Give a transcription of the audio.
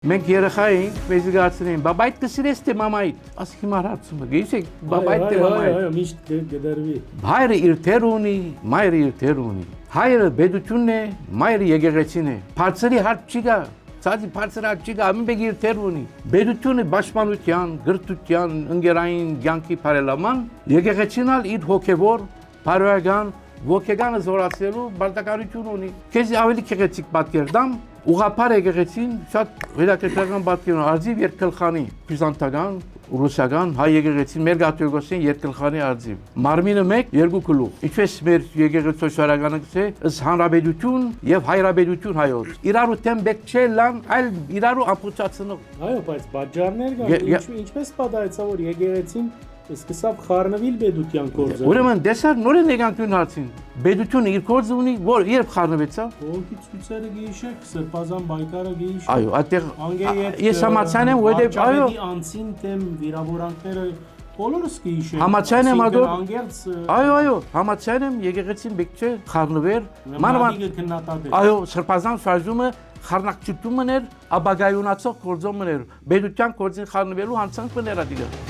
Մենք երեխա էինք, մեզ գացին, բաբայդ կսիրես թե մամայդ, ասի հիմա հարցումը, գիտեք, բաբայդ թե մամայդ։ Այո, միշտ գդարվի։ Հայրը իր թեր ունի, մայրը իր թեր ունի։ Հայրը բեդությունն է, մայրը եկեղեցին է։ Բարձրի հարց չի գա, ցածի բարձր հարց չի գա, ամեն իր թեր ունի։ Բեդությունը պաշտպանության, գրթության, ընկերային կյանքի բարելաման, եկեղեցին ալ իր հոգևոր, բարոյական, ոգեկանը զորացնելու բարտականություն ունի։ Քեզ ավելի քեղեցիկ պատկեր դամ Ուղղափառ եկեղեցին շատ վերակենդական պատկեր ունի, արձիվ երկգլխանի, բյուզանդական, ռուսական, հայ եկեղեցին մեր կաթողիկոսին երկգլխանի արձիվ։ Մարմինը մեկ, երկու գլուխ։ Ինչպես մեր եկեղեցու շարականը գցե, ըստ հանրապետություն եւ հայրապետություն հայոց։ Իրարու դեմ բեք չէ լան, այլ իրարու ամփոփացնող։ Այո, բայց բաժարներ կան, ինչպես պատահեցավ որ եկեղեցին սկսավ խառնվել բեդության գործը։ Ուրեմն դեսար նորեն եկանքուն հարցին։ Բեդությունը իր գործը ունի, որ երբ խառնվեցավ։ Ողքի ցույցերը գեիշեք, սրբազան բայկարը գեիշեք։ Այո, այդտեղ ես համաձայն եմ, որովհետև այո, անցին դեմ վիրավորանքները բոլորս գեիշեք։ Համաձայն եմ ադոր։ Անգերց Այո, համաձայն եմ, եկեղեցին բեք չէ խառնվեր։ մանավանդ Այո, սրբազան շարժումը խառնակցությունն էր, ապագայունացող գործոն էր։ Բեդության գործին խառնվելու հանցանք մներ ադիգա։